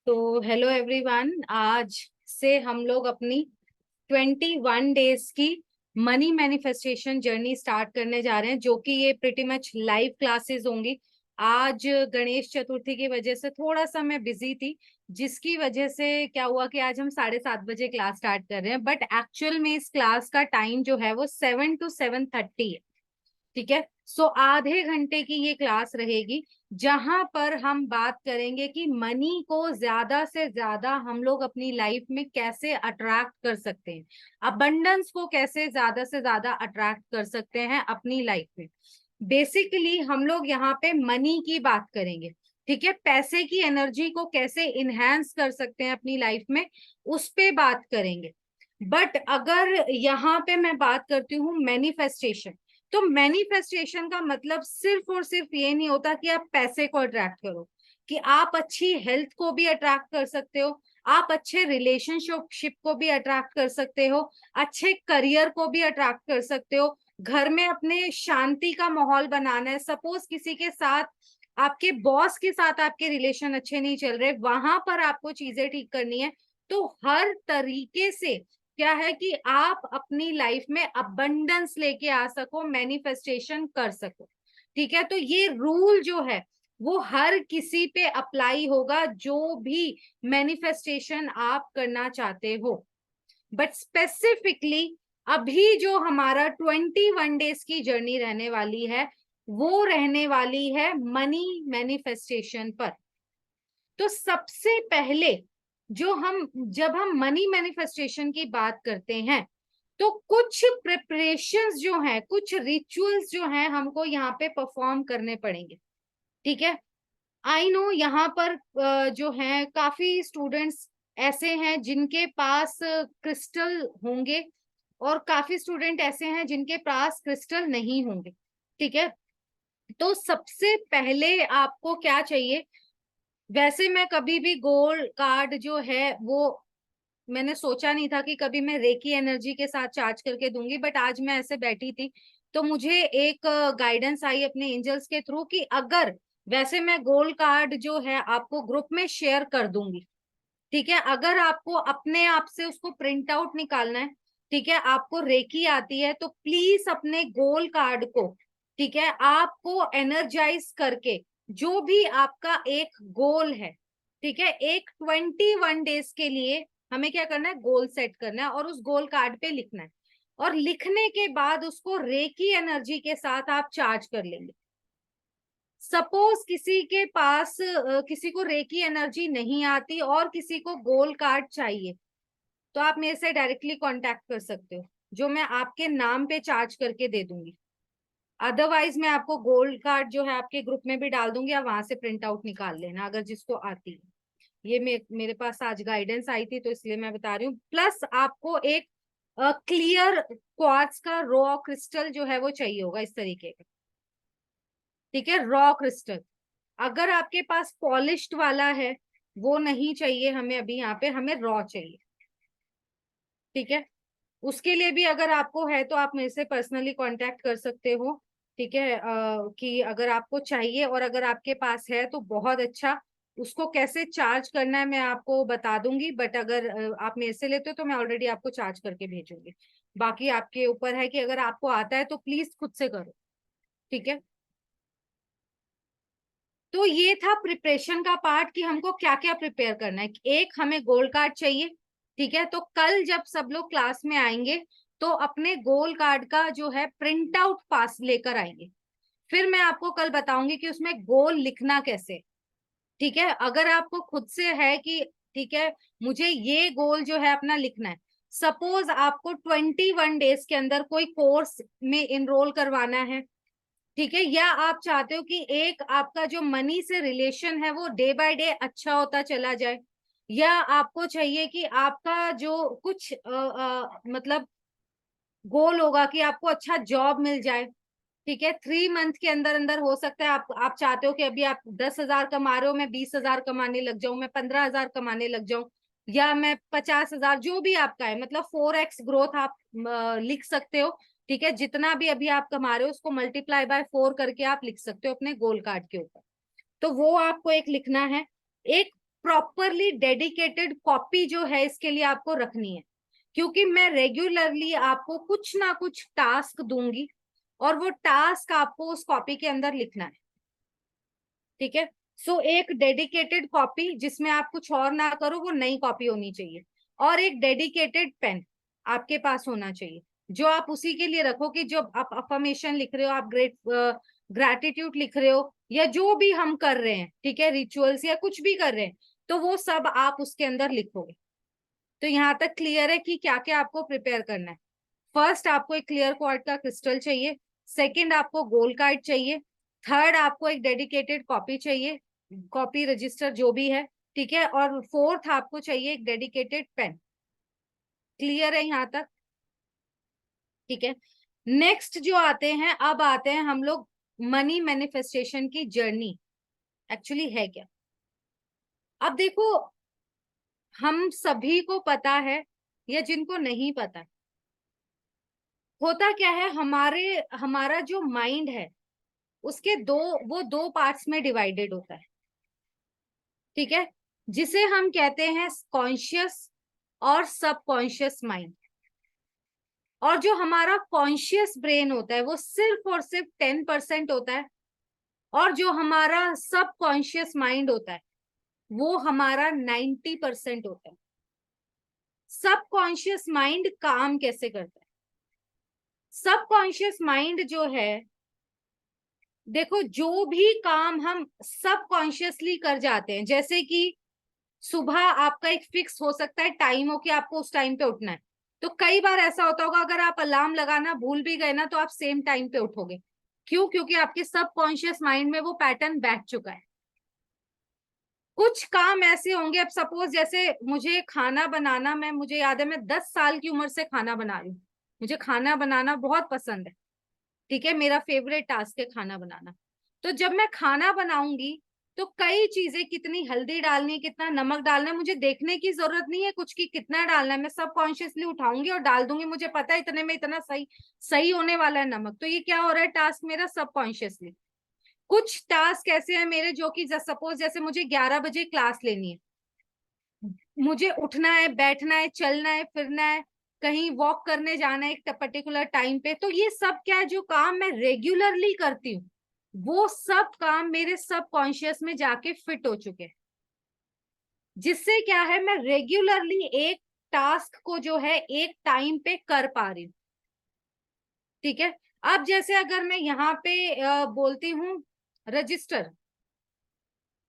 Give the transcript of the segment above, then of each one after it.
तो hello everyone, आज से हम लोग अपनी 21 डेज की मनी मैनिफेस्टेशन जर्नी स्टार्ट करने जा रहे हैं, जो कि ये प्रिटी मच लाइव क्लासेस होंगी। आज गणेश चतुर्थी की वजह से थोड़ा सा मैं बिजी थी, जिसकी वजह से क्या हुआ कि आज हम 7:30 बजे क्लास स्टार्ट कर रहे हैं। बट एक्चुअल में इस क्लास का टाइम जो है वो 7 to 7:30 है। ठीक है। सो आधे घंटे की ये क्लास रहेगी, जहां पर हम बात करेंगे कि मनी को ज्यादा से ज्यादा हम लोग अपनी लाइफ में कैसे अट्रैक्ट कर सकते हैं, अबंडेंस को कैसे ज्यादा से ज्यादा अट्रैक्ट कर सकते हैं अपनी लाइफ में। बेसिकली हम लोग यहाँ पे मनी की बात करेंगे। ठीक है, पैसे की एनर्जी को कैसे इनहेंस कर सकते हैं अपनी लाइफ में, उस पे बात करेंगे। बट अगर यहाँ पे मैं बात करती हूँ मैनिफेस्टेशन, तो मैनिफेस्टेशन का मतलब सिर्फ और सिर्फ ये नहीं होता कि आप पैसे को अट्रैक्ट करो, कि आप अच्छी हेल्थ को भी अट्रैक्ट कर सकते हो, आप अच्छे रिलेशनशिप को भी अट्रैक्ट कर सकते हो, अच्छे करियर को भी अट्रैक्ट कर सकते हो। घर में अपने शांति का माहौल बनाना है, सपोज किसी के साथ, आपके बॉस के साथ आपके रिलेशन अच्छे नहीं चल रहे, वहां पर आपको चीजें ठीक करनी है। तो हर तरीके से क्या है कि आप अपनी लाइफ में अबंडेंस लेके आ सको, मैनिफेस्टेशन कर सको। ठीक है, तो ये रूल जो है वो हर किसी पे अप्लाई होगा जो भी मैनिफेस्टेशन आप करना चाहते हो। बट स्पेसिफिकली अभी जो हमारा 21 डेज की जर्नी रहने वाली है, वो रहने वाली है मनी मैनिफेस्टेशन पर। तो सबसे पहले जो हम जब हम मनी मैनिफेस्टेशन की बात करते हैं, तो कुछ प्रिपरेशंस जो है, कुछ रिचुअल्स जो है, हमको यहाँ पे परफॉर्म करने पड़ेंगे। ठीक है। आई नो यहाँ पर जो है काफी स्टूडेंट्स ऐसे हैं जिनके पास क्रिस्टल होंगे, और काफी स्टूडेंट ऐसे हैं जिनके पास क्रिस्टल नहीं होंगे। ठीक है। तो सबसे पहले आपको क्या चाहिए, वैसे मैं कभी भी गोल्ड कार्ड जो है वो मैंने सोचा नहीं था कि कभी मैं रेकी एनर्जी के साथ चार्ज करके दूंगी, बट आज मैं ऐसे बैठी थी तो मुझे एक गाइडेंस आई अपने एंजल्स के थ्रू कि अगर, वैसे मैं गोल्ड कार्ड जो है आपको ग्रुप में शेयर कर दूंगी। ठीक है, अगर आपको अपने आप से उसको प्रिंट आउट निकालना है, ठीक है, आपको रेकी आती है, तो प्लीज अपने गोल कार्ड को, ठीक है, आपको एनर्जाइज करके जो भी आपका एक गोल है, ठीक है, एक 21 डेज के लिए हमें क्या करना है, गोल सेट करना है और उस गोल कार्ड पे लिखना है। और लिखने के बाद उसको रेकी एनर्जी के साथ आप चार्ज कर लेंगे। सपोज किसी के पास किसी को रेकी एनर्जी नहीं आती और किसी को गोल कार्ड चाहिए, तो आप मेरे से डायरेक्टली कांटेक्ट कर सकते हो, जो मैं आपके नाम पे चार्ज करके दे दूंगी। अदरवाइज मैं आपको गोल्ड कार्ड जो है आपके ग्रुप में भी डाल दूंगी, आप वहां से प्रिंट आउट निकाल लेना अगर जिसको आती है। ये मेरे पास आज गाइडेंस आई थी तो इसलिए मैं बता रही हूँ। प्लस आपको एक क्लियर क्वार्ट्ज का रॉ क्रिस्टल जो है वो चाहिए होगा, इस तरीके का। ठीक है, रॉ क्रिस्टल। अगर आपके पास पॉलिश्ड वाला है, वो नहीं चाहिए हमें, अभी यहाँ पे हमें रॉ चाहिए। ठीक है, उसके लिए भी अगर आपको है तो आप मेरे से पर्सनली कांटेक्ट कर सकते हो। ठीक है, कि अगर आपको चाहिए और अगर आपके पास है तो बहुत अच्छा। उसको कैसे चार्ज करना है मैं आपको बता दूंगी, बट अगर आप मेरे से लेते हो तो मैं ऑलरेडी आपको चार्ज करके भेजूंगी। बाकी आपके ऊपर है कि अगर आपको आता है तो प्लीज खुद से करो। ठीक है। तो ये था प्रिपरेशन का पार्ट कि हमको क्या क्या प्रिपेयर करना है। एक, हमें गोल्ड कार्ड चाहिए। ठीक है, तो कल जब सब लोग क्लास में आएंगे तो अपने गोल्ड कार्ड का जो है प्रिंट आउट पास लेकर आएंगे। फिर मैं आपको कल बताऊंगी कि उसमें गोल लिखना कैसे। ठीक है, अगर आपको खुद से है कि ठीक है, मुझे ये गोल जो है अपना लिखना है, सपोज आपको 21 डेज के अंदर कोई कोर्स में इनरोल करवाना है, ठीक है, या आप चाहते हो कि एक आपका जो मनी से रिलेशन है वो डे बाय डे अच्छा होता चला जाए, या आपको चाहिए कि आपका जो कुछ मतलब गोल होगा कि आपको अच्छा जॉब मिल जाए। ठीक है, 3 मंथ के अंदर अंदर हो सकता है आप चाहते हो कि अभी आप 10,000 कमा रहे हो, मैं 20,000 कमाने लग जाऊं, मैं 15,000 कमाने लग जाऊं, या मैं 50,000, जो भी आपका है, मतलब 4x ग्रोथ आप लिख सकते हो। ठीक है, जितना भी अभी आप कमा रहे हो उसको मल्टीप्लाई बाय 4 करके आप लिख सकते हो अपने गोल कार्ड के ऊपर। तो वो आपको एक लिखना है। एक प्रॉपरली डेडिकेटेड कॉपी जो है इसके लिए आपको रखनी है, क्योंकि मैं रेगुलरली आपको कुछ ना कुछ टास्क दूंगी और वो टास्क आपको उस कॉपी के अंदर लिखना है, ठीक है। सो एक डेडिकेटेड कॉपी जिसमें आप कुछ और ना करो, वो नई कॉपी होनी चाहिए, और एक डेडिकेटेड पेन आपके पास होना चाहिए, जो आप उसी के लिए रखो कि जो आप अफर्मेशन लिख रहे हो, आप ग्रेटिट्यूड लिख रहे हो, या जो भी हम कर रहे हैं, ठीक है, रिचुअल्स या कुछ भी कर रहे हैं, तो वो सब आप उसके अंदर लिखोगे। तो यहाँ तक क्लियर है कि क्या क्या आपको प्रिपेयर करना है। फर्स्ट, आपको एक क्लियर क्वार्ट का क्रिस्टल चाहिए। सेकंड, आपको गोल्ड कार्ड चाहिए। थर्ड, आपको एक डेडिकेटेड कॉपी चाहिए, कॉपी रजिस्टर जो भी है, ठीक है। और फोर्थ, आपको चाहिए एक डेडिकेटेड पेन। क्लियर है यहाँ तक? ठीक है। नेक्स्ट जो आते हैं, अब आते हैं हम लोग मनी मैनिफेस्टेशन की जर्नी एक्चुअली है क्या। अब देखो, हम सभी को पता है, या जिनको नहीं पता, होता क्या है, हमारा जो माइंड है उसके दो पार्ट्स में डिवाइडेड होता है, ठीक है, जिसे हम कहते हैं कॉन्शियस और सबकॉन्शियस माइंड। और जो हमारा कॉन्शियस ब्रेन होता है वो सिर्फ और सिर्फ 10% होता है, और जो हमारा सबकॉन्शियस माइंड होता है वो हमारा 90% होता है। सबकॉन्शियस माइंड काम कैसे करता है? सबकॉन्शियस माइंड जो है, देखो, जो भी काम हम सबकॉन्शियसली कर जाते हैं, जैसे कि सुबह आपका एक फिक्स हो सकता है टाइम हो कि आपको उस टाइम पे उठना है, तो कई बार ऐसा होता होगा अगर आप अलार्म लगाना भूल भी गए ना, तो आप सेम टाइम पे उठोगे। क्यों? क्योंकि आपके सबकॉन्शियस माइंड में वो पैटर्न बैठ चुका है। कुछ काम ऐसे होंगे, अब सपोज जैसे मुझे खाना बनाना, मुझे याद है मैं 10 साल की उम्र से खाना बना रही हूँ, मुझे खाना बनाना बहुत पसंद है, ठीक है, मेरा फेवरेट टास्क है खाना बनाना। तो जब मैं खाना बनाऊंगी तो कई चीजें, कितनी हल्दी डालनी है, कितना नमक डालना है, मुझे देखने की जरूरत नहीं है कुछ की कितना डालना है, मैं सब कॉन्शियसली उठाऊंगी और डाल दूंगी, मुझे पता है इतने में इतना सही सही होने वाला है नमक। तो ये क्या हो रहा है, टास्क मेरा सबकॉन्शियसली। कुछ टास्क ऐसे हैं मेरे जो कि सपोज जैसे मुझे 11 बजे क्लास लेनी है, मुझे उठना है, बैठना है, चलना है, फिरना है, कहीं वॉक करने जाना है एक पर्टिकुलर टाइम पे, तो ये सब क्या है, जो काम मैं रेगुलरली करती हूँ वो सब काम मेरे सबकॉन्शियस में जाके फिट हो चुके हैं, जिससे क्या है, मैं रेगुलरली एक टास्क को जो है एक टाइम पे कर पा रही हूँ, ठीक है। अब जैसे अगर मैं यहाँ पे बोलती हूँ रजिस्टर,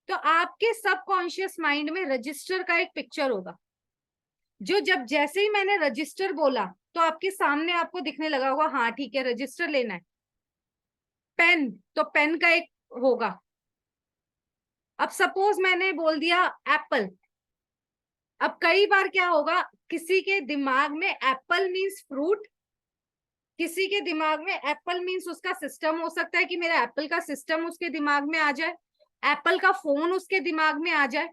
तो आपके सबकॉन्शियस माइंड में रजिस्टर का एक पिक्चर होगा, जो जब जैसे ही मैंने रजिस्टर बोला तो आपके सामने आपको दिखने लगा होगा, हाँ ठीक है रजिस्टर लेना है। पेन, तो पेन का एक होगा। अब सपोज मैंने बोल दिया एप्पल, अब कई बार क्या होगा, किसी के दिमाग में एप्पल मीन्स फ्रूट, किसी के दिमाग में एप्पल मीन्स उसका सिस्टम, हो सकता है कि मेरा एप्पल का सिस्टम उसके दिमाग में आ जाए, एप्पल का फोन उसके दिमाग में आ जाए,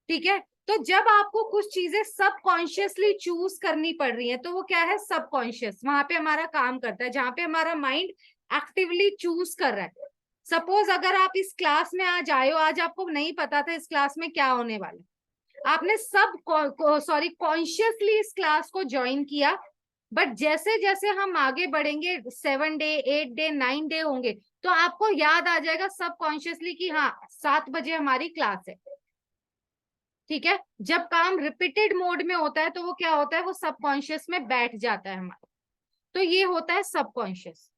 ठीक है। तो जब आपको कुछ चीजें सबकॉन्शियसली चूज करनी पड़ रही है, तो वो क्या है, सबकॉन्शियस, वहां पे हमारा काम करता है, जहां पे हमारा माइंड एक्टिवली चूज कर रहा है। सपोज अगर आप इस क्लास में आज आए हो, आज आपको नहीं पता था इस क्लास में क्या होने वाला है, आपने कॉन्शियसली इस क्लास को ज्वाइन किया, बट जैसे जैसे हम आगे बढ़ेंगे, 7 डे, 8 डे, 9 डे होंगे, तो आपको याद आ जाएगा सबकॉन्शियसली कि हाँ 7 बजे हमारी क्लास है, ठीक है। जब काम रिपीटेड मोड में होता है तो वो क्या होता है, वो सबकॉन्शियस में बैठ जाता है हमारा, तो ये होता है सबकॉन्शियस।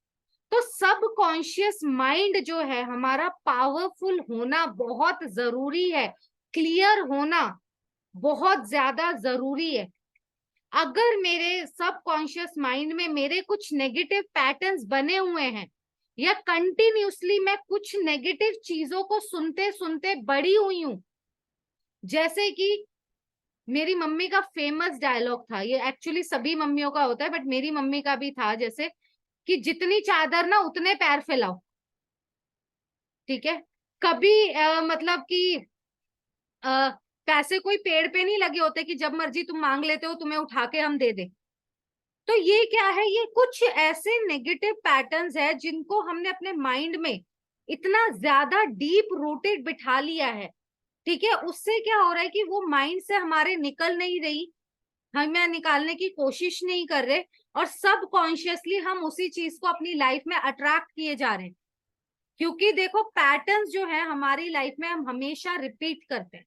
तो सबकॉन्शियस माइंड जो है हमारा, पावरफुल होना बहुत जरूरी है, क्लियर होना बहुत ज्यादा जरूरी है। अगर मेरे सबकॉन्शियस माइंड में मेरे कुछ नेगेटिव पैटर्न्स बने हुए हैं, या कंटिन्यूसली मैं कुछ नेगेटिव चीजों को सुनते सुनते बड़ी हुई हूं, जैसे कि मेरी मम्मी का फेमस डायलॉग था, ये एक्चुअली सभी मम्मियों का होता है बट मेरी मम्मी का भी था, जैसे कि जितनी चादर ना उतने पैर फैलाओ, ठीक है। कभी मतलब कि अ, पैसे कोई पेड़ पे नहीं लगे होते कि जब मर्जी तुम मांग लेते हो, तुम्हें उठा के हम दे दे। तो ये क्या है, ये कुछ ऐसे नेगेटिव पैटर्न्स है जिनको हमने अपने माइंड में इतना ज्यादा डीप रूटेड बिठा लिया है ठीक है, उससे क्या हो रहा है कि वो माइंड से हमारे निकल नहीं रही, हमें निकालने की कोशिश नहीं कर रहे, और सब कॉन्शियसली हम उसी चीज को अपनी लाइफ में अट्रैक्ट किए जा रहे हैं। क्योंकि देखो पैटर्न्स जो है हमारी लाइफ में हम हमेशा रिपीट करते हैं,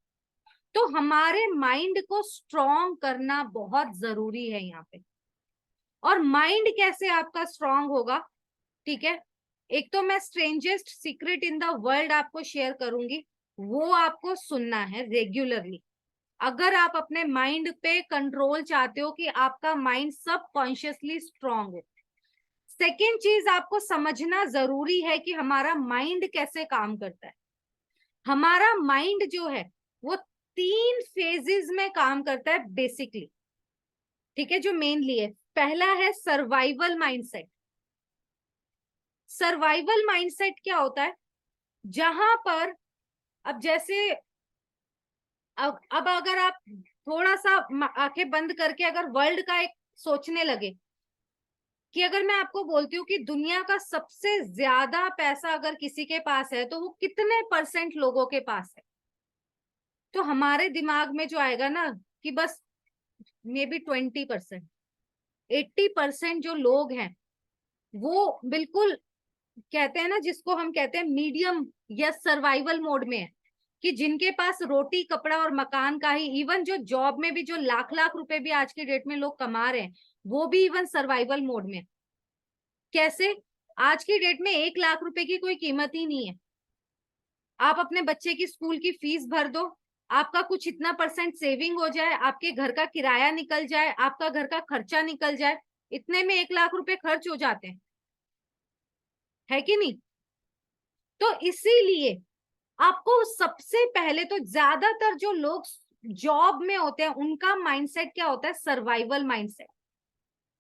तो हमारे माइंड को स्ट्रॉन्ग करना बहुत जरूरी है यहाँ पे। और माइंड कैसे आपका स्ट्रॉन्ग होगा, ठीक है, एक तो मैं strangest secret in the world आपको शेयर करूंगी, वो आपको सुनना है रेगुलरली। अगर आप अपने माइंड पे कंट्रोल चाहते हो कि आपका माइंड सब कॉन्शियसली स्ट्रांग हो। सेकेंड चीज आपको समझना जरूरी है कि हमारा माइंड कैसे काम करता है। हमारा माइंड जो है वो 3 फेजेस में काम करता है बेसिकली, ठीक है, जो मेनली है। पहला है सर्वाइवल माइंडसेट। सर्वाइवल माइंडसेट क्या होता है, जहां पर अब जैसे अब अगर आप थोड़ा सा आंखें बंद करके अगर वर्ल्ड का एक सोचने लगे कि अगर मैं आपको बोलती हूँ कि दुनिया का सबसे ज्यादा पैसा अगर किसी के पास है तो वो कितने परसेंट लोगों के पास है, तो हमारे दिमाग में जो आएगा ना कि बस मे बी 20%, 80% जो लोग हैं वो बिल्कुल कहते हैं ना, जिसको हम कहते हैं मीडियम या सर्वाइवल मोड में है, कि जिनके पास रोटी कपड़ा और मकान का ही, इवन जो जॉब में भी जो लाख लाख रुपए भी आज की डेट में लोग कमा रहे हैं वो भी इवन सर्वाइवल मोड में। कैसे? आज की डेट में 1 लाख रुपए की कोई कीमत ही नहीं है। आप अपने बच्चे की स्कूल की फीस भर दो, आपका कुछ इतना परसेंट सेविंग हो जाए, आपके घर का किराया निकल जाए, आपका घर का खर्चा निकल जाए, इतने में 1 लाख रुपए खर्च हो जाते हैं, है कि नहीं? तो इसीलिए आपको सबसे पहले तो, ज्यादातर जो लोग जॉब में होते हैं उनका माइंडसेट क्या होता है, सर्वाइवल माइंडसेट।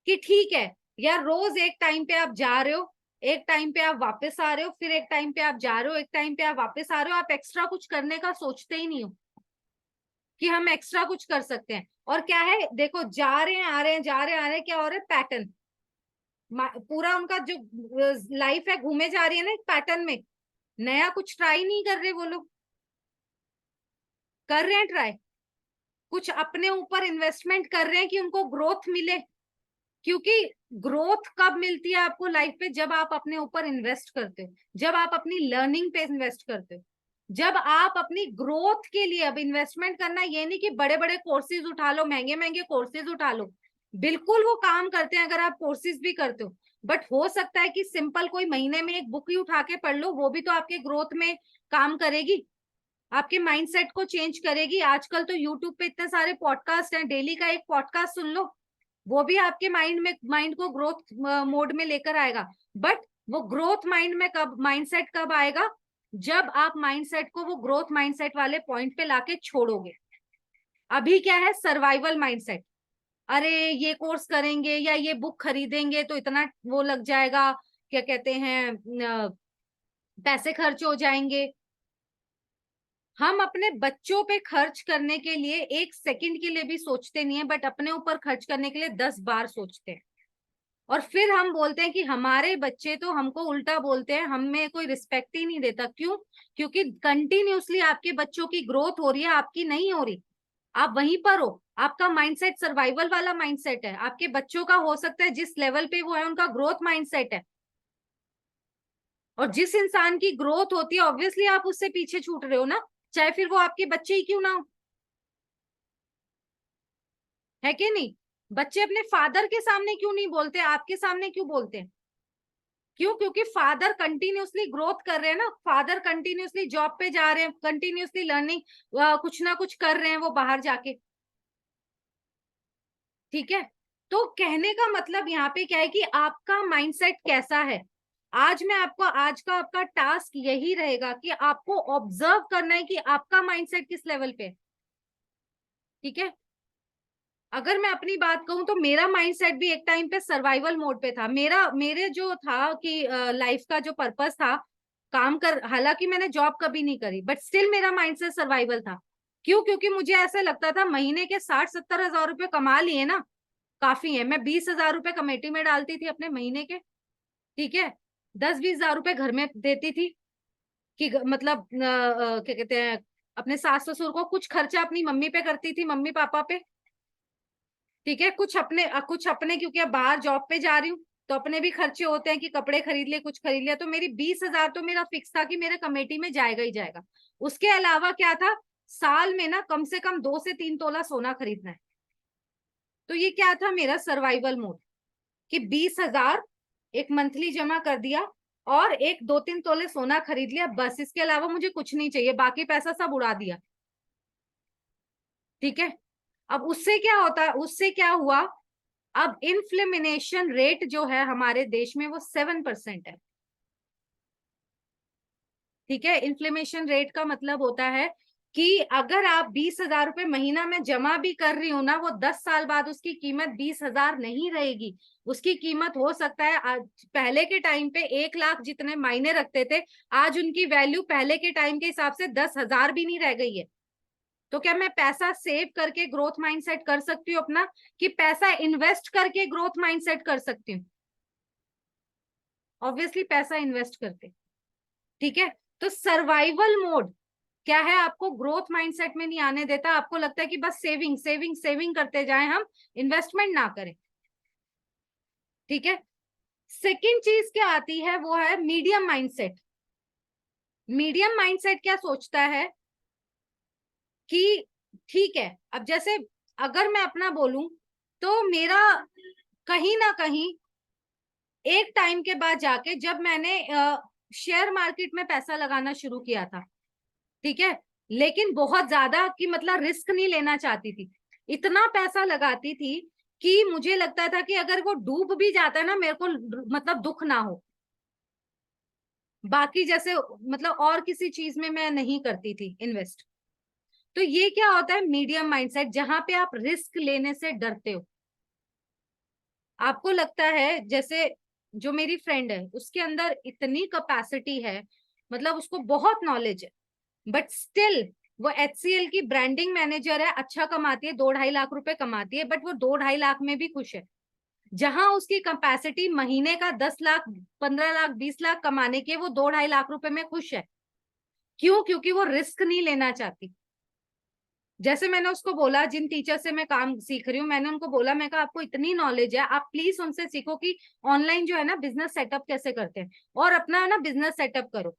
कि ठीक है यार, रोज एक टाइम पे आप जा रहे हो, एक टाइम पे आप वापस आ रहे हो, फिर एक टाइम पे आप जा रहे हो, एक टाइम पे आप वापस आ रहे हो, आप एक्स्ट्रा कुछ करने का सोचते ही नहीं हो कि हम एक्स्ट्रा कुछ कर सकते हैं। और क्या है, देखो जा रहे हैं आ रहे हैं, जा रहे हैं आ रहे हैं, क्या हो रहा है, पैटर्न। पूरा उनका जो लाइफ है घूमे जा रही है ना एक पैटर्न में, नया कुछ ट्राई नहीं कर रहे वो लोग। कर रहे हैं ट्राई, कुछ अपने ऊपर इन्वेस्टमेंट कर रहे हैं कि उनको ग्रोथ मिले। क्योंकि ग्रोथ कब मिलती है आपको लाइफ पे, जब आप अपने ऊपर इन्वेस्ट करते हो, जब आप अपनी लर्निंग पे इन्वेस्ट करते हो, जब आप अपनी ग्रोथ के लिए। अब इन्वेस्टमेंट करना ये नहीं कि बड़े बड़े कोर्सेज उठा लो, महंगे महंगे कोर्सेज उठा लो, बिल्कुल वो काम करते हैं अगर आप कोर्सेज भी करते हो। बट हो सकता है कि सिंपल कोई महीने में एक बुक ही उठा के पढ़ लो, वो भी तो आपके ग्रोथ में काम करेगी, आपके माइंडसेट को चेंज करेगी। आजकल तो यूट्यूब पे इतने सारे पॉडकास्ट हैं, डेली का एक पॉडकास्ट सुन लो, वो भी आपके माइंड को ग्रोथ मोड में लेकर आएगा। बट वो ग्रोथ माइंड में कब, माइंडसेट कब आएगा, जब आप माइंडसेट को वो ग्रोथ माइंडसेट वाले पॉइंट पे लाके छोड़ोगे। अभी क्या है, सर्वाइवल माइंडसेट। अरे ये कोर्स करेंगे या ये बुक खरीदेंगे तो इतना वो लग जाएगा, क्या कहते हैं, पैसे खर्च हो जाएंगे। हम अपने बच्चों पे खर्च करने के लिए 1 सेकंड के लिए भी सोचते नहीं है, बट अपने ऊपर खर्च करने के लिए 10 बार सोचते हैं। और फिर हम बोलते हैं कि हमारे बच्चे तो हमको उल्टा बोलते हैं, हमें कोई रिस्पेक्ट ही नहीं देता। क्यों? क्योंकि कंटिन्यूअसली आपके बच्चों की ग्रोथ हो रही है, आपकी नहीं हो रही। आप वहीं पर हो, आपका माइंडसेट सर्वाइवल वाला माइंडसेट है। आपके बच्चों का हो सकता है जिस लेवल पे वो है उनका ग्रोथ माइंडसेट है, और जिस इंसान की ग्रोथ होती है ऑब्वियसली आप उससे पीछे छूट रहे हो ना, चाहे फिर वो आपके बच्चे ही क्यों ना हो, है कि नहीं? बच्चे अपने फादर के सामने क्यों नहीं बोलते, आपके सामने क्यों बोलते हैं? क्यों? क्योंकि फादर कंटिन्यूअसली ग्रोथ कर रहे हैं ना, फादर कंटिन्यूअसली जॉब पे जा रहे हैं, कंटिन्यूअसली लर्निंग कुछ ना कुछ कर रहे हैं वो बाहर जाके। ठीक है, तो कहने का मतलब यहाँ पे क्या है कि आपका माइंडसेट कैसा है। आज मैं आपको, आज का आपका टास्क यही रहेगा कि आपको ऑब्जर्व करना है कि आपका माइंडसेट किस लेवल पे है। ठीक है, अगर मैं अपनी बात कहूं तो मेरा माइंडसेट भी एक टाइम पे सर्वाइवल मोड पे था। मेरे जो था कि लाइफ का जो पर्पस था, काम कर, हालांकि मैंने जॉब कभी नहीं करी बट स्टिल मेरा माइंडसेट सर्वाइवल था। क्यों? क्योंकि मुझे ऐसा लगता था महीने के 60-70 हजार रुपए कमा लिए ना, काफी है। मैं 20 हजार रुपए कमेटी में डालती थी अपने महीने के, ठीक है, 10-20 हजार रुपए घर में देती थी कि मतलब क्या कहते हैं, अपने सास ससुर को, कुछ खर्चा अपनी मम्मी पे करती थी, मम्मी पापा पे, ठीक है, कुछ अपने क्योंकि अब बाहर जॉब पे जा रही हूँ तो अपने भी खर्चे होते हैं कि कपड़े खरीद लिए, कुछ खरीद लिया, तो मेरी 20,000 तो मेरा फिक्स था कि मेरे कमेटी में जाएगा ही जाएगा। उसके अलावा क्या था, साल में ना कम से कम 2 से 3 तोला सोना खरीदना है। तो ये क्या था मेरा सर्वाइवल मोड, कि 20,000 एक मंथली जमा कर दिया और एक 2-3 तोले सोना खरीद लिया, बस इसके अलावा मुझे कुछ नहीं चाहिए, बाकी पैसा सब उड़ा दिया। ठीक है, अब उससे क्या होता है, उससे क्या हुआ, अब इन्फ्लेमेशन रेट जो है हमारे देश में वो 7% है। ठीक है, इन्फ्लेमेशन रेट का मतलब होता है कि अगर आप 20,000 रुपए महीना में जमा भी कर रही हो ना, वो 10 साल बाद उसकी कीमत 20,000 नहीं रहेगी। उसकी कीमत हो सकता है आज, पहले के टाइम पे 1 लाख जितने मायने रखते थे, आज उनकी वैल्यू पहले के टाइम के हिसाब से 10,000 भी नहीं रह गई है। तो क्या मैं पैसा सेव करके ग्रोथ माइंडसेट कर सकती हूँ अपना, कि पैसा इन्वेस्ट करके ग्रोथ माइंडसेट कर सकती हूँ? ऑब्वियसली पैसा इन्वेस्ट करके। ठीक है, तो सर्वाइवल मोड क्या है, आपको ग्रोथ माइंडसेट में नहीं आने देता। आपको लगता है कि बस सेविंग सेविंग सेविंग करते जाएं, हम इन्वेस्टमेंट ना करें। ठीक है, सेकंड चीज क्या आती है, वो है मीडियम माइंडसेट। मीडियम माइंडसेट क्या सोचता है कि ठीक है, अब जैसे अगर मैं अपना बोलूं तो मेरा कहीं ना कहीं एक टाइम के बाद जाके, जब मैंने शेयर मार्केट में पैसा लगाना शुरू किया था, ठीक है, लेकिन बहुत ज्यादा कि मतलब रिस्क नहीं लेना चाहती थी, इतना पैसा लगाती थी कि मुझे लगता था कि अगर वो डूब भी जाता है ना, मेरे को मतलब दुख ना हो। बाकी जैसे मतलब और किसी चीज में मैं नहीं करती थी इन्वेस्ट। तो ये क्या होता है, मीडियम माइंडसेट, जहां पे आप रिस्क लेने से डरते हो। आपको लगता है, जैसे जो मेरी फ्रेंड है उसके अंदर इतनी कैपेसिटी है, मतलब उसको बहुत नॉलेज है, बट स्टिल वो HCL की ब्रांडिंग मैनेजर है, अच्छा कमाती है, 2-2.5 लाख रुपए कमाती है, बट वो 2-2.5 लाख में भी खुश है। जहां उसकी कैपेसिटी महीने का 10 लाख, 15 लाख, 20 लाख कमाने के, वो 2-2.5 लाख रुपए में खुश है। क्यों? क्योंकि वो रिस्क नहीं लेना चाहती। जैसे मैंने उसको बोला, जिन टीचर से मैं काम सीख रही हूँ, मैंने उनको बोला, मैं कहा आपको इतनी नॉलेज है, आप प्लीज उनसे सीखो कि ऑनलाइन जो है ना बिजनेस सेटअप कैसे करते हैं, और अपना है ना बिजनेस सेटअप करो।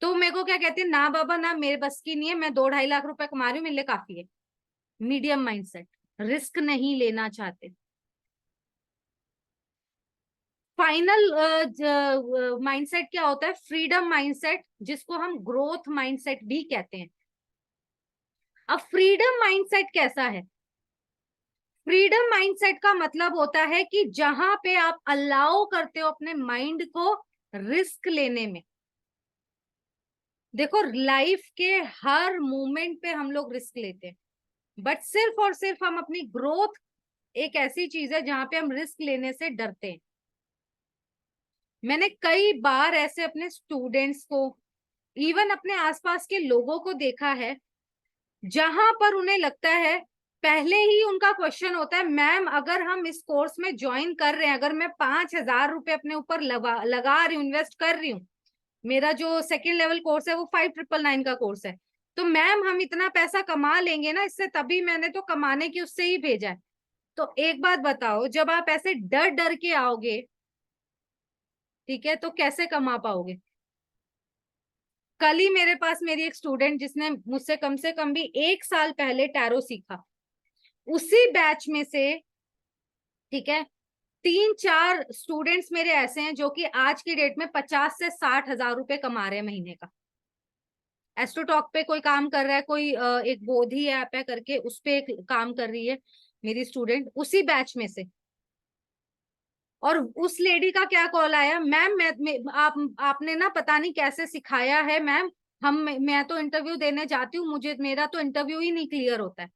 तो मेरे को क्या कहती है, ना बाबा ना, मेरे बस की नहीं है, मैं 2-2.5 लाख रुपए कमा रही हूँ, मेरे लिए काफी है। मीडियम माइंडसेट, रिस्क नहीं लेना चाहते। फाइनल माइंडसेट क्या होता है, फ्रीडम माइंडसेट, जिसको हम ग्रोथ माइंडसेट भी कहते हैं। अब फ्रीडम माइंडसेट कैसा है, फ्रीडम माइंडसेट का मतलब होता है कि जहां पे आप अलाउ करते हो अपने माइंड को रिस्क लेने में। देखो, लाइफ के हर मोमेंट पे हम लोग रिस्क लेते हैं, बट सिर्फ और सिर्फ हम अपनी ग्रोथ, एक ऐसी चीज है जहां पे हम रिस्क लेने से डरते हैं। मैंने कई बार ऐसे अपने स्टूडेंट्स को, इवन अपने आसपास के लोगों को देखा है, जहां पर उन्हें लगता है, पहले ही उनका क्वेश्चन होता है, मैम अगर हम इस कोर्स में ज्वाइन कर रहे हैं, अगर मैं 5,000 रुपए अपने ऊपर लगा रही हूँ, इन्वेस्ट कर रही हूँ, मेरा जो सेकेंड लेवल कोर्स है वो 5,999 का कोर्स है, तो मैम हम इतना पैसा कमा लेंगे ना इससे, तभी मैंने तो कमाने की उससे ही भेजा है। तो एक बात बताओ, जब आप ऐसे डर डर के आओगे, ठीक है, तो कैसे कमा पाओगे? कल ही मेरे पास मेरी एक स्टूडेंट, जिसने मुझसे कम से कम भी 1 साल पहले टैरो सीखा, उसी बैच में से, ठीक है, 3-4 स्टूडेंट्स मेरे ऐसे हैं जो कि आज की डेट में 50 से 60 हजार रुपए कमा रहे हैं महीने का। एस्ट्रोटॉक पे कोई काम कर रहा है, कोई एक बोधी ऐप है करके, उस पे एक काम कर रही है मेरी स्टूडेंट, उसी बैच में से। और उस लेडी का क्या कॉल आया, मैम आपने ना पता नहीं कैसे सिखाया है मैम, मैं तो इंटरव्यू देने जाती हूँ, मुझे मेरा तो इंटरव्यू ही नहीं क्लियर होता है।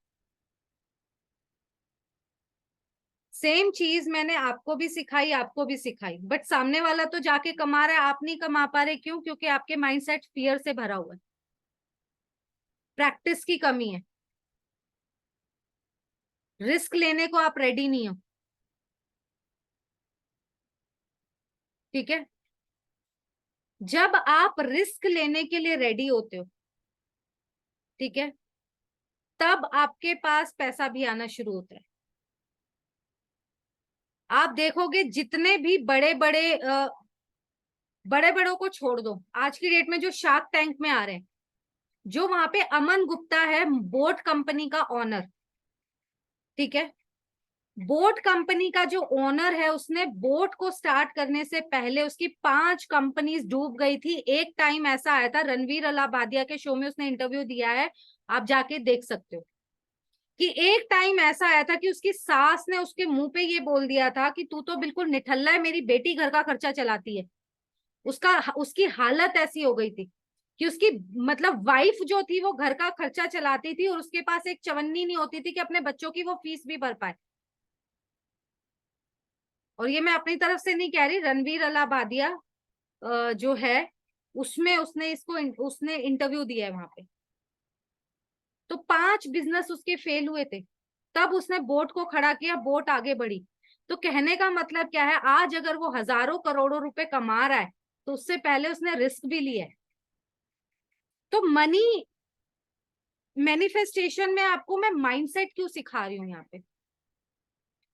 सेम चीज मैंने आपको भी सिखाई, आपको भी सिखाई, बट सामने वाला तो जाके कमा रहा है, आप नहीं कमा पा रहे, क्यों? क्योंकि आपके माइंडसेट फियर से भरा हुआ है, प्रैक्टिस की कमी है, रिस्क लेने को आप रेडी नहीं हो। ठीक है, जब आप रिस्क लेने के लिए रेडी होते हो, ठीक है, तब आपके पास पैसा भी आना शुरू होता है। आप देखोगे जितने भी बड़े बड़े बड़े बड़ों को छोड़ दो, आज की डेट में जो शार्क टैंक में आ रहे हैं, जो वहां पे अमन गुप्ता है, बोट कंपनी का ओनर, ठीक है, बोट कंपनी का जो ओनर है, उसने बोट को स्टार्ट करने से पहले उसकी 5 कंपनीज डूब गई थी। एक टाइम ऐसा आया था, रणवीर अलाहाबादिया के शो में उसने इंटरव्यू दिया है, आप जाके देख सकते हो, कि एक टाइम ऐसा आया था कि उसकी सास ने उसके मुंह पे ये बोल दिया था कि तू तो बिल्कुल निठल्ला है, मेरी बेटी घर का खर्चा चलाती है। उसकी हालत ऐसी हो गई थी कि उसकी मतलब वाइफ जो थी वो घर का खर्चा चलाती थी और उसके पास एक चवन्नी नहीं होती थी कि अपने बच्चों की वो फीस भी भर पाए। और ये मैं अपनी तरफ से नहीं कह रही, रणवीर अलाहाबादिया जो है, उसमें उसने इंटरव्यू दिया है वहां पे। तो 5 बिजनेस उसके फेल हुए थे, तब उसने बोट को खड़ा किया, बोट आगे बढ़ी। तो कहने का मतलब क्या है, आज अगर वो हजारों करोड़ों रुपए कमा रहा है, तो उससे पहले उसने रिस्क भी लिया है। तो मनी मैनिफेस्टेशन में आपको मैं माइंडसेट क्यों सिखा रही हूँ यहाँ पे?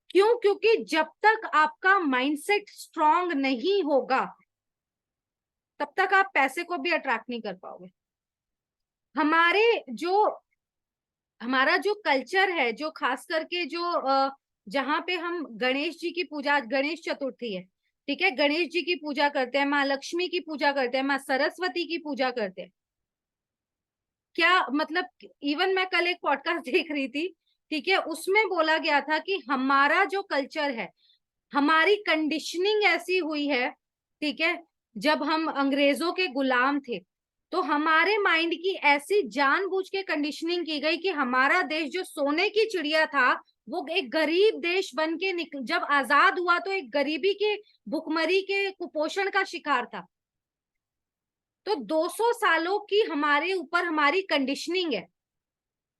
क्यों? क्योंकि जब तक आपका माइंडसेट स्ट्रांग नहीं होगा, तब तक आप पैसे को भी अट्रैक्ट नहीं कर पाओगे। हमारे जो हमारा जो कल्चर है, जो खास करके जो जहाँ पे हम गणेश जी की पूजा, गणेश चतुर्थी है, ठीक है, गणेश जी की पूजा करते हैं, माँ लक्ष्मी की पूजा करते हैं, माँ सरस्वती की पूजा करते हैं। क्या मतलब, इवन मैं कल एक पॉडकास्ट देख रही थी, ठीक है, उसमें बोला गया था कि हमारा जो कल्चर है, हमारी कंडीशनिंग ऐसी हुई है, ठीक है, जब हम अंग्रेजों के गुलाम थे, तो हमारे माइंड की ऐसी जानबूझ के कंडीशनिंग की गई कि हमारा देश जो सोने की चिड़िया था, वो एक गरीब देश बन के निकल, जब आजाद हुआ तो एक गरीबी के, भुखमरी के, कुपोषण का शिकार था। तो 200 सालों की हमारे ऊपर हमारी कंडीशनिंग है।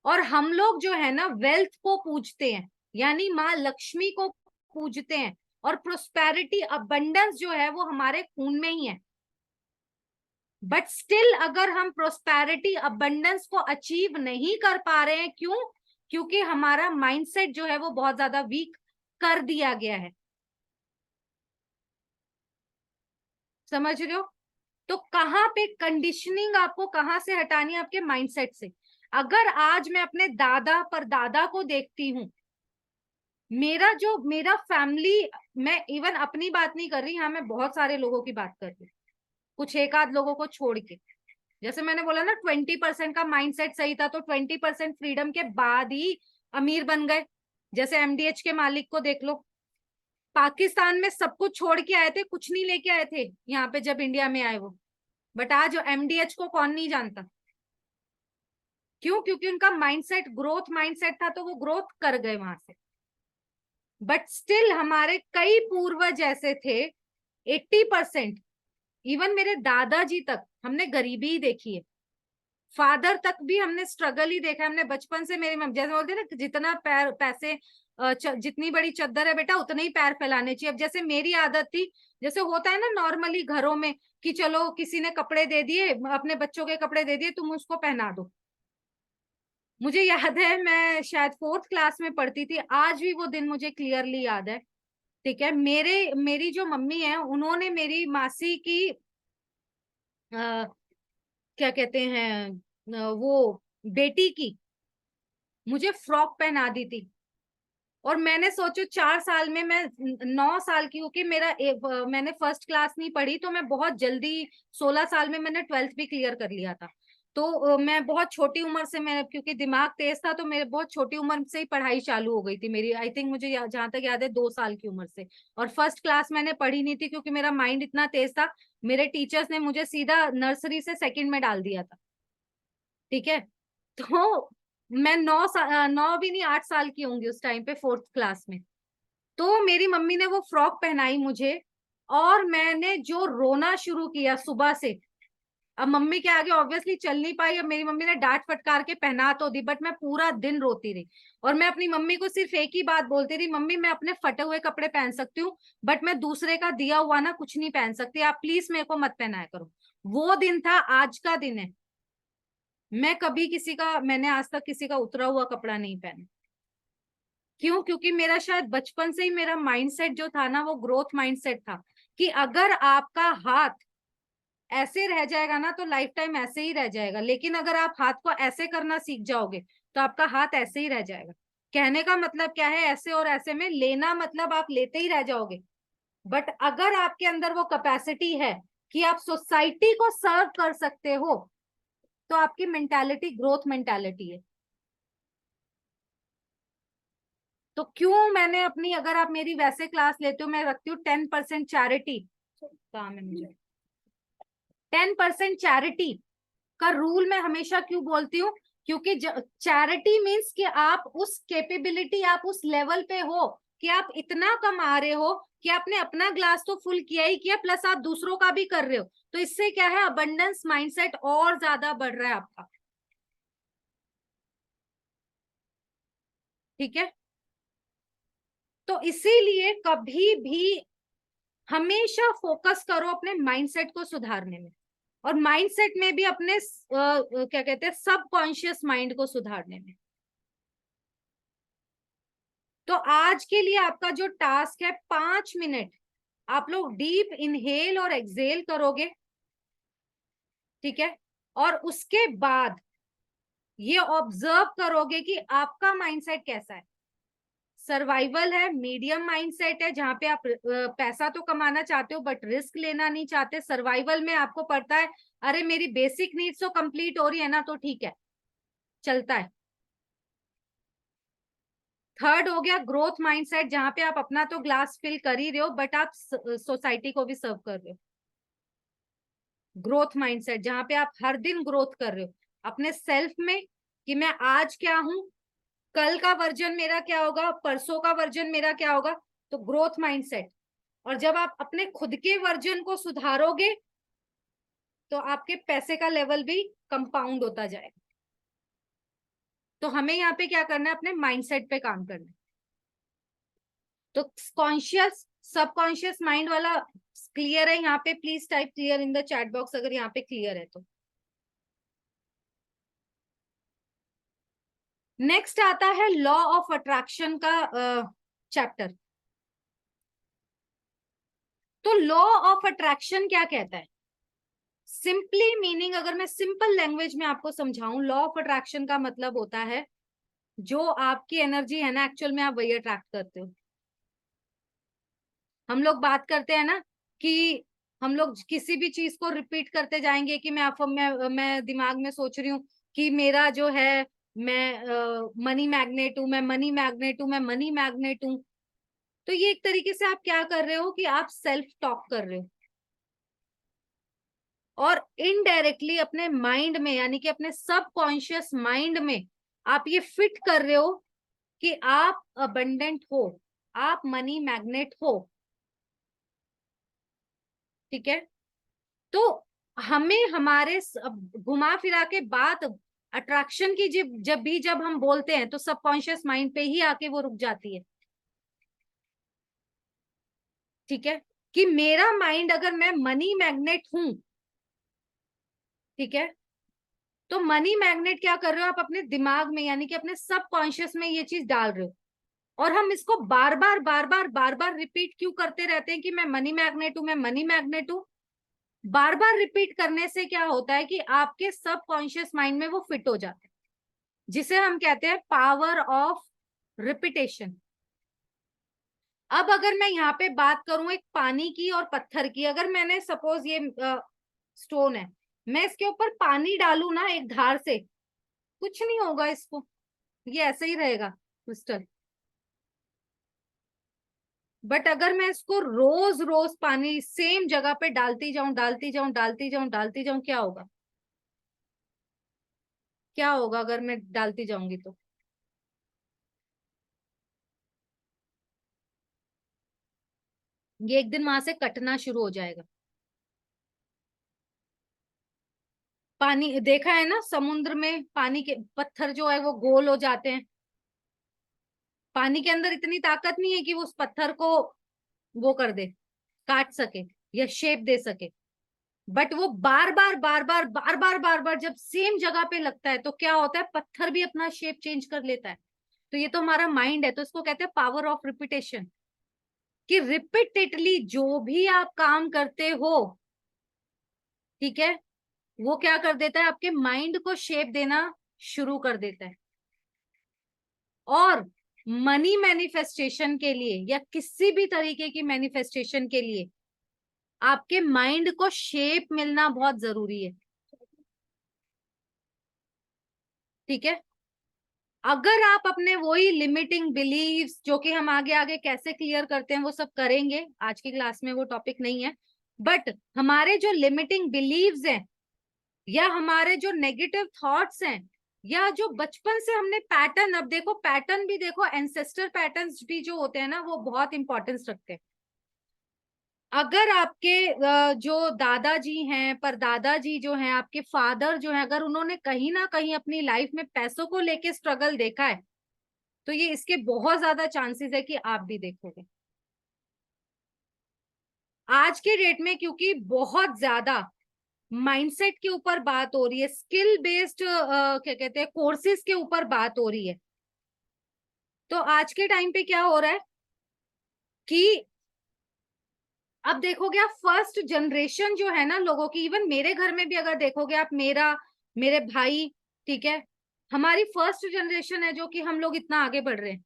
और हम लोग जो है ना, वेल्थ को पूजते हैं, यानी माँ लक्ष्मी को पूजते हैं, और प्रोस्पेरिटी, अबंडेंस जो है वो हमारे खून में ही है। बट स्टिल अगर हम प्रोस्पेरिटी, अबंडेंस को अचीव नहीं कर पा रहे हैं, क्यों? क्योंकि हमारा माइंडसेट जो है वो बहुत ज्यादा वीक कर दिया गया है। समझ रहे हो? तो कहाँ पे कंडीशनिंग आपको कहाँ से हटानी है? आपके माइंडसेट से। अगर आज मैं अपने दादा पर दादा को देखती हूँ, मेरा फैमिली, मैं इवन अपनी बात नहीं कर रही, हाँ मैं बहुत सारे लोगों की बात कर रही हूँ, कुछ एक आध लोगों को छोड़ के। जैसे मैंने बोला ना, 20% का माइंडसेट सही था, तो 20% फ्रीडम के बाद ही अमीर बन गए। जैसे एमडीएच के मालिक को देख लो, पाकिस्तान में सब कुछ छोड़ के आए थे, कुछ नहीं लेके आए थे यहाँ पे जब इंडिया में आए वो। बट आज एमडीएच को कौन नहीं जानता? क्यों? क्योंकि उनका माइंडसेट ग्रोथ माइंडसेट था, तो वो ग्रोथ कर गए वहां से। बट स्टिल हमारे कई पूर्वज ऐसे थे, 80%, इवन मेरे दादाजी तक हमने गरीबी ही देखी है, फादर तक भी हमने स्ट्रगल ही देखा है। हमने बचपन से, मेरी मम्मी जैसे बोलते हैं ना, जितना पैर पैसे जितनी बड़ी चद्दर है बेटा, उतने ही पैर फैलाने चाहिए। अब जैसे मेरी आदत थी, जैसे होता है ना नॉर्मली घरों में, कि चलो किसी ने कपड़े दे दिए, अपने बच्चों के कपड़े दे दिए, तुम उसको पहना दो। मुझे याद है, मैं शायद 4th क्लास में पढ़ती थी, आज भी वो दिन मुझे क्लियरली याद है, ठीक है। मेरी जो मम्मी है, उन्होंने मेरी मासी की क्या कहते हैं, वो बेटी की मुझे फ्रॉक पहना दी थी। और मैंने सोचो 4 साल में मैं 9 साल की होके मैंने फर्स्ट क्लास नहीं पढ़ी, तो मैं बहुत जल्दी 16 साल में मैंने 12th भी क्लियर कर लिया था। तो मैं बहुत छोटी उम्र से, मैं क्योंकि दिमाग तेज था, तो मेरे बहुत छोटी उम्र से ही पढ़ाई चालू हो गई थी मेरी। आई थिंक मुझे जहां तक याद है 2 साल की उम्र से। और फर्स्ट क्लास मैंने पढ़ी नहीं थी, क्योंकि मेरा माइंड इतना तेज था, मेरे टीचर्स ने मुझे सीधा नर्सरी से सेकंड में डाल दिया था, ठीक है। तो मैं 9 भी नहीं, 8 साल की होंगी उस टाइम पे, 4th क्लास में। तो मेरी मम्मी ने वो फ्रॉक पहनाई मुझे, और मैंने जो रोना शुरू किया सुबह से। अब मम्मी के आगे ऑब्वियसली चल नहीं पाई, अब मेरी मम्मी ने डांट फटकार के पहना तो दी, बट मैं पूरा दिन रोती रही। और मैं अपनी मम्मी को सिर्फ एक ही बात बोलती रही, मम्मी मैं अपने फटे हुए कपड़े पहन सकती हूँ, बट मैं दूसरे का दिया हुआ ना कुछ नहीं पहन सकती, आप प्लीज मेरे को मत पहनाया करो। वो दिन था, आज का दिन है। मैंने आज तक किसी का उतरा हुआ कपड़ा नहीं पहना। क्यों? क्योंकि मेरा शायद बचपन से ही मेरा माइंडसेट जो था ना, वो ग्रोथ माइंडसेट था कि अगर आपका हाथ ऐसे रह जाएगा ना तो लाइफ टाइम ऐसे ही रह जाएगा, लेकिन अगर आप हाथ को ऐसे करना सीख जाओगे तो आपका हाथ ऐसे ही रह जाएगा। कहने का मतलब क्या है, ऐसे और ऐसे में लेना मतलब आप लेते ही रह जाओगे। बट अगर आपके अंदर वो कैपेसिटी है कि आप सोसाइटी को सर्व कर सकते हो, तो आपकी मेंटालिटी ग्रोथ मेंटालिटी है। तो क्यों मैंने अपनी, अगर आप मेरी वैसे क्लास लेते हो, मैं रखती हूँ 10% चैरिटी, काम है मुझे, 10% चैरिटी का रूल मैं हमेशा क्यों बोलती हूँ? क्योंकि चैरिटी मीन्स कि आप उस कैपेबिलिटी, आप उस लेवल पे हो कि आप इतना कमा रहे हो कि आपने अपना ग्लास तो फुल किया ही किया, प्लस आप दूसरों का भी कर रहे हो। तो इससे क्या है, अबंडेंस माइंडसेट और ज्यादा बढ़ रहा है आपका। ठीक है, तो इसीलिए कभी भी हमेशा फोकस करो अपने माइंडसेट को सुधारने में, और माइंडसेट में भी अपने क्या कहते हैं, सबकॉन्शियस माइंड को सुधारने में। तो आज के लिए आपका जो टास्क है, 5 मिनट आप लोग डीप इनहेल और एक्सहेल करोगे। ठीक है, और उसके बाद ये ऑब्जर्व करोगे कि आपका माइंडसेट कैसा है। सर्वाइवल है, मीडियम माइंडसेट है जहां पे आप पैसा तो कमाना चाहते हो बट रिस्क लेना नहीं चाहते। सर्वाइवल में आपको पड़ता है, अरे मेरी बेसिक नीड्स तो कंप्लीट हो रही है ना, तो ठीक है, चलता है। थर्ड हो गया ग्रोथ माइंडसेट, जहां पे आप अपना तो ग्लास फिल कर ही रहे हो बट आप सोसाइटी को भी सर्व कर रहे हो। ग्रोथ माइंडसेट जहां पे आप हर दिन ग्रोथ कर रहे हो अपने सेल्फ में, कि मैं आज क्या हूं, कल का वर्जन मेरा क्या होगा, परसों का वर्जन मेरा क्या होगा। तो ग्रोथ माइंडसेट। और जब आप अपने खुद के वर्जन को सुधारोगे तो आपके पैसे का लेवल भी कंपाउंड होता जाएगा। तो हमें यहाँ पे क्या करना है, अपने माइंडसेट पे काम करना है। तो कॉन्शियस सबकॉन्शियस माइंड वाला क्लियर है यहाँ पे? Please type clear in the chat box अगर यहाँ पे क्लियर है तो। नेक्स्ट आता है लॉ ऑफ अट्रैक्शन का चैप्टर। तो लॉ ऑफ अट्रैक्शन क्या कहता है? सिंपली मीनिंग, अगर मैं सिंपल लैंग्वेज में आपको समझाऊं, लॉ ऑफ अट्रैक्शन का मतलब होता है जो आपकी एनर्जी है ना, एक्चुअल में आप वही अट्रैक्ट करते हो। हम लोग बात करते हैं ना कि हम लोग किसी भी चीज को रिपीट करते जाएंगे कि मैं दिमाग में सोच रही हूँ कि मेरा जो है, मैं मनी मैग्नेट हूँ, मैं मनी मैग्नेट हूँ, मैं मनी मैग्नेट हूँ। तो ये एक तरीके से आप क्या कर रहे हो कि आप सेल्फ टॉक कर रहे हो, और इनडायरेक्टली अपने माइंड में, यानी कि अपने सबकॉन्शियस माइंड में आप ये फिट कर रहे हो कि आप अबंडेंट हो, आप मनी मैग्नेट हो। ठीक है, तो हमें हमारे घुमा फिरा के बात अट्रैक्शन की जब हम बोलते हैं तो सबकॉन्शियस माइंड पे ही आके वो रुक जाती है। ठीक है, कि मेरा माइंड, अगर मैं मनी मैग्नेट हूं, ठीक है, तो मनी मैग्नेट क्या कर रहे हो आप अपने दिमाग में, यानी कि अपने सबकॉन्शियस में ये चीज डाल रहे हो। और हम इसको बार बार रिपीट क्यों करते रहते हैं कि मैं मनी मैग्नेट हूं, मैं मनी मैग्नेट हूं? बार बार रिपीट करने से क्या होता है कि आपके सबकॉन्शियस माइंड में वो फिट हो जाता है, जिसे हम कहते हैं पावर ऑफ रिपीटेशन। अब अगर मैं यहाँ पे बात करूं एक पानी की और पत्थर की, अगर मैंने सपोज ये स्टोन है, मैं इसके ऊपर पानी डालू ना एक धार से, कुछ नहीं होगा इसको, ये ऐसे ही रहेगा क्रिस्टल। बट अगर मैं इसको रोज रोज पानी सेम जगह पे डालती जाऊं, डालती जाऊं, डालती जाऊं, डालती जाऊं, क्या होगा? क्या होगा अगर मैं डालती जाऊंगी तो? ये एक दिन वहां से कटना शुरू हो जाएगा। पानी देखा है ना, समुद्र में पानी के पत्थर जो है वो गोल हो जाते हैं। पानी के अंदर इतनी ताकत नहीं है कि वो उस पत्थर को वो कर दे, काट सके या शेप दे सके। बट वो बार बार जब सेम जगह पे लगता है तो क्या होता है, पत्थर भी अपना शेप चेंज कर लेता है। तो ये तो हमारा माइंड है, तो इसको कहते हैं पावर ऑफ रिपीटेशन, कि रिपीटेडली जो भी आप काम करते हो, ठीक है, वो क्या कर देता है, आपके माइंड को शेप देना शुरू कर देता है। और मनी मैनिफेस्टेशन के लिए या किसी भी तरीके की मैनिफेस्टेशन के लिए आपके माइंड को शेप मिलना बहुत जरूरी है, ठीक है। अगर आप अपने वही लिमिटिंग बिलीव्स, जो कि हम आगे आगे कैसे क्लियर करते हैं वो सब करेंगे, आज की क्लास में वो टॉपिक नहीं है, बट हमारे जो लिमिटिंग बिलीव्स हैं या हमारे जो नेगेटिव थॉट्स हैं या जो बचपन से हमने पैटर्न, अब देखो पैटर्न भी देखो, एंसेस्टर पैटर्न्स भी जो होते हैं ना वो बहुत इंपॉर्टेंस रखते हैं। अगर आपके जो दादाजी हैं, परदादाजी जो हैं, आपके फादर जो हैं, अगर उन्होंने कहीं ना कहीं अपनी लाइफ में पैसों को लेके स्ट्रगल देखा है, तो ये इसके बहुत ज्यादा चांसेस है कि आप भी देखोगे। आज के डेट में क्योंकि बहुत ज्यादा माइंडसेट के ऊपर बात हो रही है, स्किल बेस्ड क्या कहते हैं कोर्सेज के ऊपर बात हो रही है, तो आज के टाइम पे क्या हो रहा है कि अब देखोगे आप फर्स्ट जनरेशन जो है ना लोगों की, इवन मेरे घर में भी अगर देखोगे आप, मेरे भाई, ठीक है, हमारी फर्स्ट जनरेशन है जो कि हम लोग इतना आगे बढ़ रहे हैं।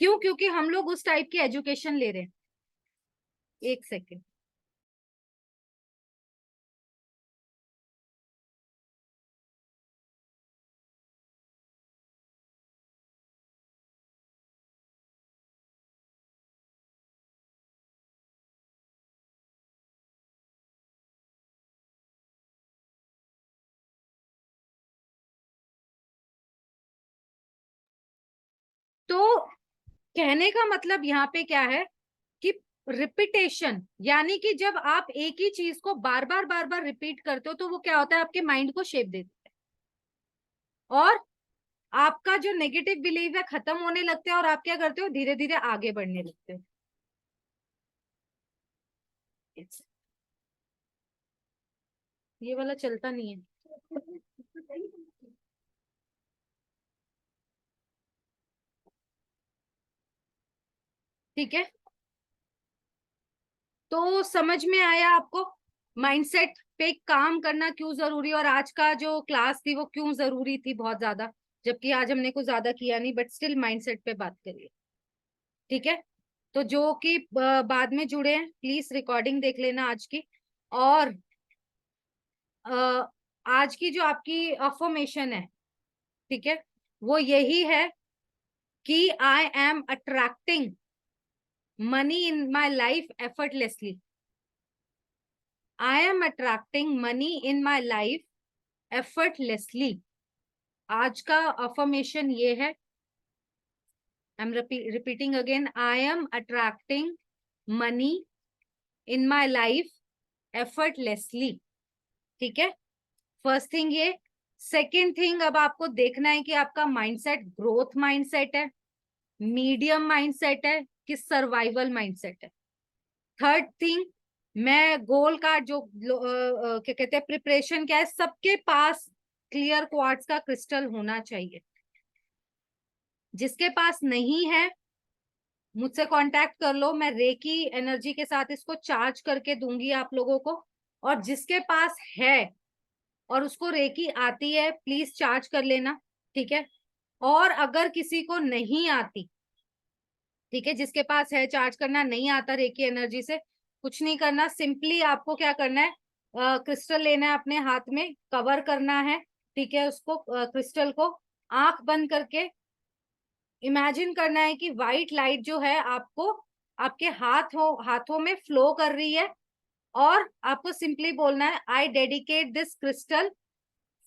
क्यों? क्योंकि हम लोग उस टाइप की एजुकेशन ले रहे हैं। एक सेकेंड। तो कहने का मतलब यहाँ पे क्या है कि रिपीटेशन, यानी कि जब आप एक ही चीज को बार बार रिपीट करते हो तो वो क्या होता है, आपके माइंड को शेप देता है, और आपका जो नेगेटिव बिलीव है खत्म होने लगते हैं, और आप क्या करते हो, धीरे धीरे आगे बढ़ने लगते हो। ये वाला चलता नहीं है। ठीक है, तो समझ में आया आपको माइंडसेट पे काम करना क्यों जरूरी है, और आज का जो क्लास थी वो क्यों जरूरी थी बहुत ज्यादा, जबकि आज हमने कुछ ज्यादा किया नहीं, बट स्टिल माइंडसेट पे बात करिए, ठीक है। तो जो कि बाद में जुड़े हैं प्लीज रिकॉर्डिंग देख लेना आज की। और अ, आज की जो आपकी अफर्मेशन है, ठीक है, वो यही है कि I am attracting money in my life effortlessly. I am attracting money in my life effortlessly. आज का अफर्मेशन ये है, I am repeating again, I am attracting money in my life effortlessly, ठीक है। फर्स्ट थिंग ये। Second thing, अब आपको देखना है कि आपका माइंडसेट ग्रोथ माइंडसेट है, मीडियम माइंडसेट है, कि सर्वाइवल माइंडसेट है। थर्ड थिंग, मैं गोल का जो क्या कहते हैं प्रिपरेशन क्या है, सबके पास क्लियर क्वार्ट्ज का क्रिस्टल होना चाहिए। जिसके पास नहीं है मुझसे कांटेक्ट कर लो, मैं रेकी एनर्जी के साथ इसको चार्ज करके दूंगी आप लोगों को। और जिसके पास है और उसको रेकी आती है प्लीज चार्ज कर लेना, ठीक है। और अगर किसी को नहीं आती, ठीक है, जिसके पास है चार्ज करना नहीं आता रेकी एनर्जी से, कुछ नहीं करना, सिंपली आपको क्या करना है, क्रिस्टल लेना है अपने हाथ में, कवर करना है, ठीक है, उसको क्रिस्टल को आंख बंद करके इमेजिन करना है कि व्हाइट लाइट जो है आपको आपके हाथों में फ्लो कर रही है, और आपको सिंपली बोलना है, आई dedicate this crystal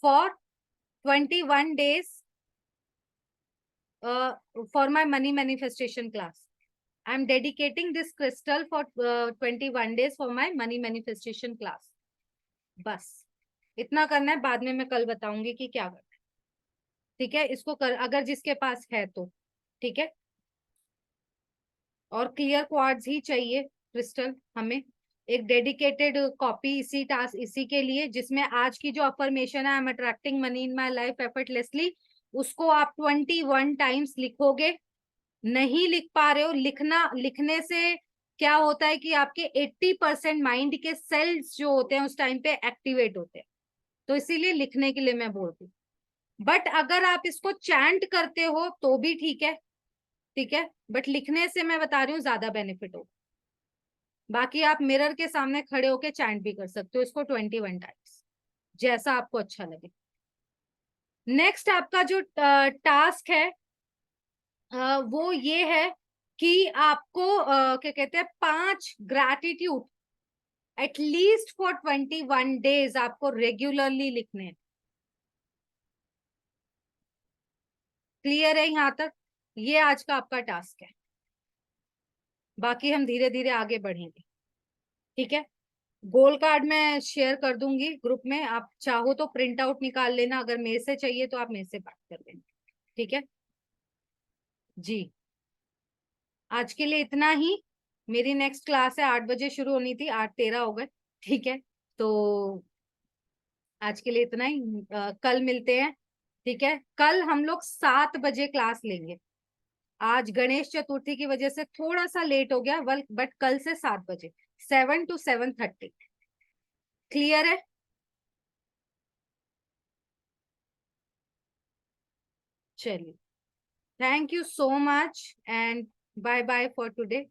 for 21 days for my money manifestation class. I'm dedicating this crystal for 21 days for my money manifestation class. बस इतना करना है, बाद में मैं कल बताऊंगी कि क्या करना है, ठीक है। इसको कर, अगर जिसके पास है तो, ठीक है। और क्लियर क्वार्ट्ज ही चाहिए क्रिस्टल हमें, एक डेडिकेटेड कॉपी इसी टास्क इसी के लिए, जिसमें आज की जो अफर्मेशन है, I am attracting money in my life effortlessly, उसको आप 21 टाइम्स लिखोगे। नहीं लिख पा रहे हो, लिखने से क्या होता है कि आपके 80% माइंड के सेल्स जो होते हैं उस टाइम पे एक्टिवेट होते हैं, तो इसीलिए लिखने के लिए मैं बोलती हूँ। बट अगर आप इसको चैंट करते हो तो भी ठीक है, ठीक है, बट लिखने से मैं बता रही हूँ ज्यादा बेनिफिट हो। बाकी आप मिरर के सामने खड़े होके चैंट भी कर सकते हो इसको 21 टाइम्स, जैसा आपको अच्छा लगे। नेक्स्ट आपका जो टास्क है वो ये है कि आपको क्या कहते हैं, 5 ग्रैटिट्यूड एटलीस्ट फॉर 21 डेज आपको रेगुलरली लिखने हैं। क्लियर है यहाँ तक? ये आज का आपका टास्क है, बाकी हम धीरे धीरे आगे बढ़ेंगे, ठीक है। गोल कार्ड मैं शेयर कर दूंगी ग्रुप में, आप चाहो तो प्रिंट आउट निकाल लेना, अगर मेरे से चाहिए तो आप मेरे से बात कर लेना, ठीक है जी। आज के लिए इतना ही। मेरी नेक्स्ट क्लास है 8 बजे शुरू होनी थी, 8:13 हो गए, ठीक है। तो आज के लिए इतना ही, कल मिलते हैं, ठीक है। कल हम लोग 7 बजे क्लास लेंगे। आज गणेश चतुर्थी की वजह से थोड़ा सा लेट हो गया, बट कल से 7 बजे, 7 to 7:30। क्लियर है? चलिए, thank you so much and bye bye for today.